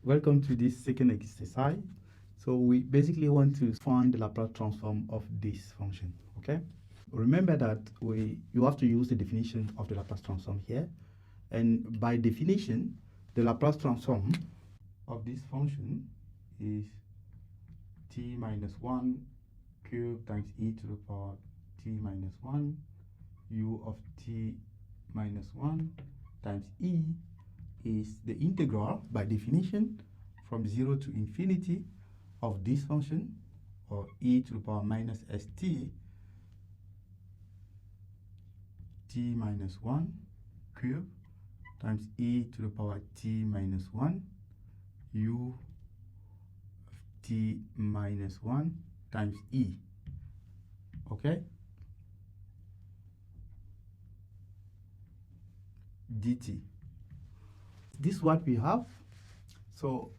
welcome to this second exercise. So we basically want to find the Laplace transform of this function, okay? Remember that you have to use the definition of the Laplace transform here. And by definition, the Laplace transform of this function is t minus 1 cubed times e to the power t minus 1 u of t minus 1 times e is the integral, by definition, from 0 to infinity of this function, or e to the power minus st t minus 1 cubed times e to the power t minus 1 u of t minus 1 times e. Okay? dt. This is what we have. So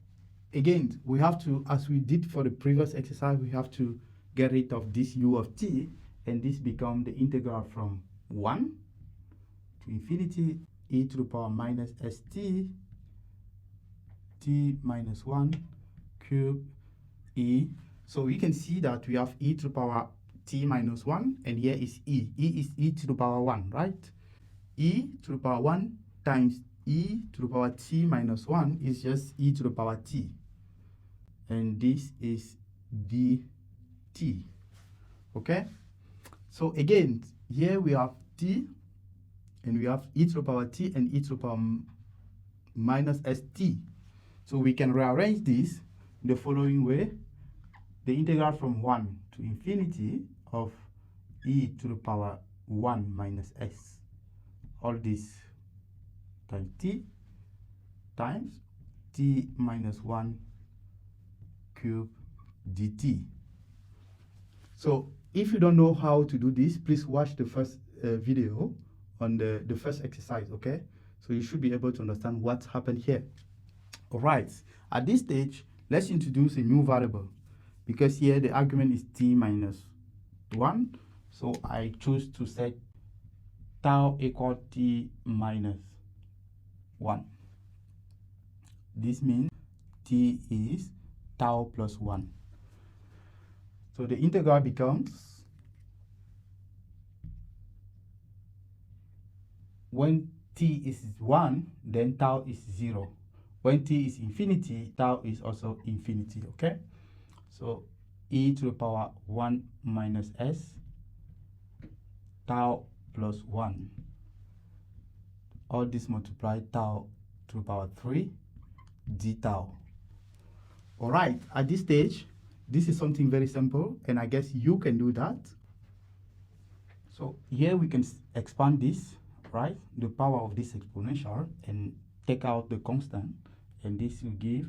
again, we have to, as we did for the previous exercise, we have to get rid of this u of t, and this becomes the integral from 1 to infinity e to the power minus st t minus 1 cube e. So we can see that we have e to the power t minus 1, and here is e. E is e to the power 1, right? E to the power 1 times e to the power t minus 1 is just e to the power t. And this is dt. Okay? So again, here we have t, and we have e to the power t and e to the power minus st. So we can rearrange this in the following way. The integral from 1 to infinity of e to the power 1 minus s, all this times t times t minus 1 cube dt. So if you don't know how to do this, please watch the first video on the first exercise, okay? So you should be able to understand what's happened here. All right, at this stage, let's introduce a new variable, because here the argument is t minus 1. So I choose to set tau equal t minus 1. This means t is tau plus 1. So the integral becomes, when t is 1, then tau is 0. When t is infinity, tau is also infinity, okay? So e to the power 1 minus s tau plus 1. All this multiply tau to the power 3 d tau. All right, at this stage, this is something very simple, and I guess you can do that. So here we can expand this, right? The power of this exponential, and take out the constant, and this will give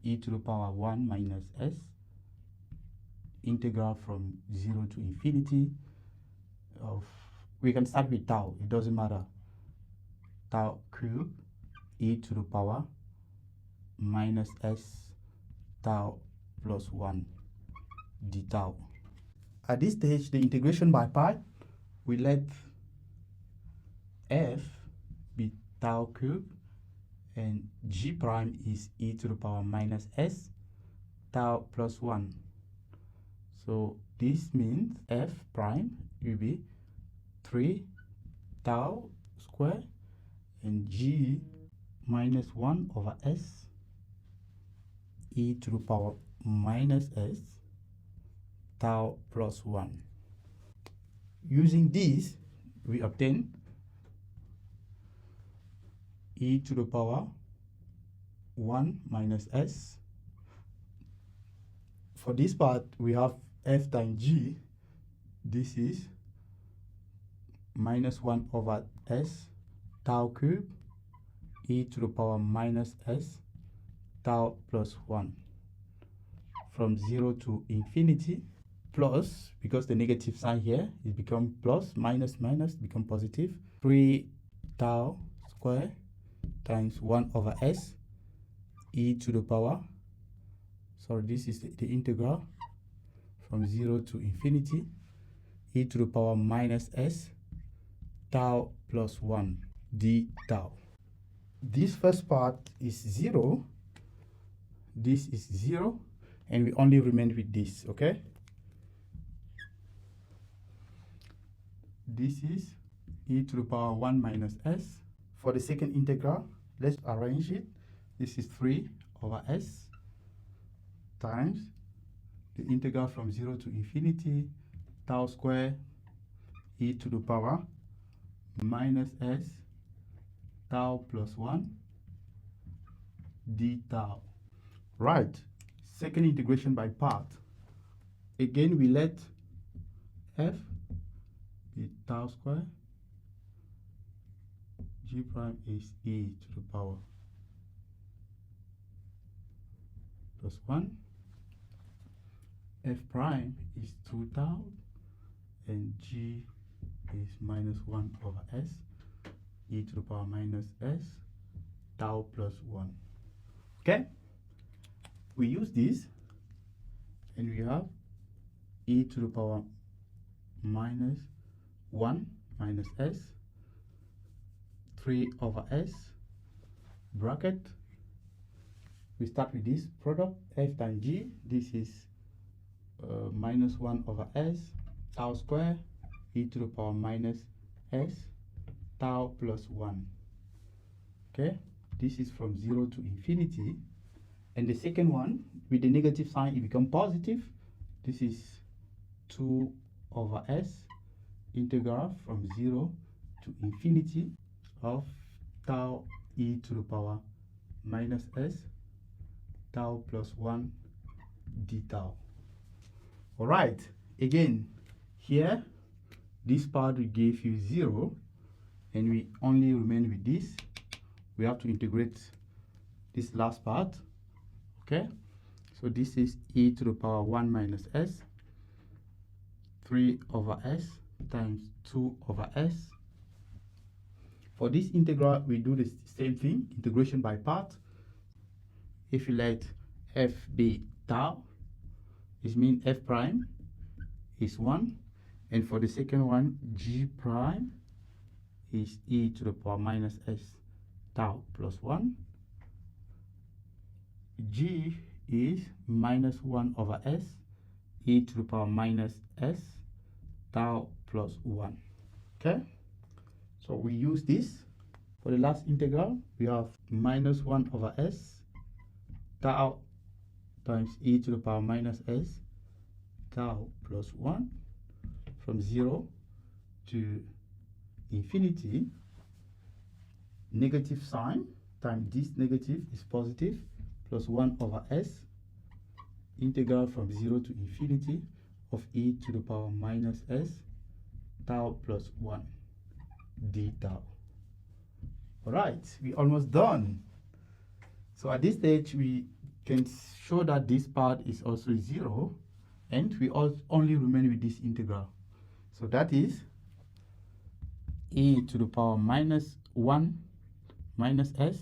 e to the power 1 minus s integral from 0 to infinity of, we can start with tau, it doesn't matter, tau cube e to the power minus s tau plus 1 d tau. At this stage, the integration by part, we let f be tau cube, and g prime is e to the power minus s tau plus 1. So this means f prime will be 3 tau square, and g minus 1 over s e to the power minus s tau plus 1. Using this, we obtain e to the power 1 minus s. For this part, we have f times g. This is minus 1 over s tau cube e to the power minus s tau plus 1. From 0 to infinity, plus, because the negative sign here, it becomes plus, minus, minus, become positive. 3 tau square times 1 over s e to the power, sorry, this is the integral from 0 to infinity, e to the power minus s tau plus 1 d tau. This first part is 0, this is 0, and we only remain with this, okay? This is e to the power 1 minus s. For the second integral, let's arrange it. This is 3 over s times the integral from 0 to infinity tau square e to the power minus s tau plus 1 d tau. Right, second integration by part. Again, we let f be tau square, g prime is e to the power plus 1, f prime is 2 tau, and g is minus 1 over s, e to the power minus s, tau plus 1. Okay? We use this, and we have e to the power minus 1 minus s, 3 over s, bracket. We start with this product, f times g. This is minus 1 over s, tau square, e to the power minus s, tau plus 1. Okay, this is from 0 to infinity. And the second one, with the negative sign, it becomes positive. This is 2 over s, integral from 0 to infinity of tau e to the power minus s, tau plus 1 d tau. All right, again, here, this part will give you 0, and we only remain with this. We have to integrate this last part, okay? So this is e to the power 1 minus s, 3 over s times 2 over s. For this integral, we do the same thing, integration by part. If you let f be tau, this means f prime is 1. And for the second one, g prime is e to the power minus s, tau plus 1. G is minus 1 over s, e to the power minus s, tau plus 1. Okay? So we use this. For the last integral, we have minus 1 over s, tau times e to the power minus s, tau plus 1, from 0 to infinity. Negative sign times this negative is positive, plus 1 over s, integral from 0 to infinity of e to the power minus s, tau plus 1 d tau. All right, we're almost done. So at this stage, we can show that this part is also 0, and we only remain with this integral. So that is e to the power minus 1 minus s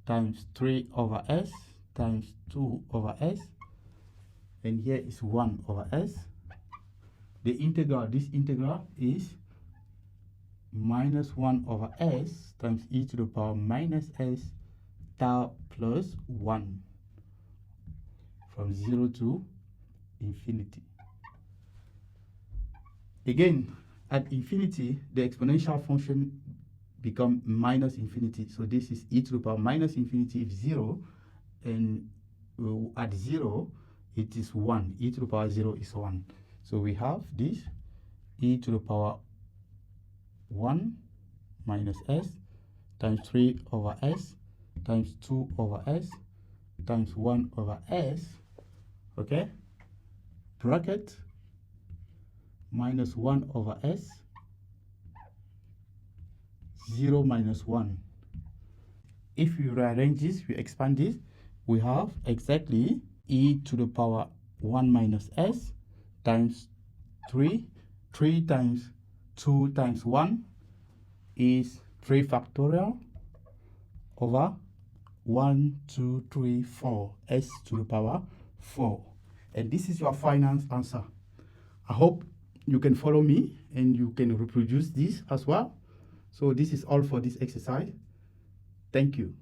times 3 over s times 2 over s, and here is 1 over s. The integral, this integral is minus 1 over s times e to the power minus s, tau plus 1, from 0 to infinity. Again, at infinity, the exponential function become minus infinity. So this is e to the power minus infinity if 0, and at 0, it is 1. E to the power 0 is 1. So we have this e to the power 1 minus s times 3 over s times 2 over s times 1 over s, okay, bracket, minus 1 over s, 0 minus 1. If we rearrange this, we expand this, we have exactly e to the power 1 minus s times 3. 3 times 2 times 1 is 3 factorial over 1, 2, 3, 4, s to the power 4. And this is your final answer. I hope you can follow me and you can reproduce this as well. So this is all for this exercise. Thank you.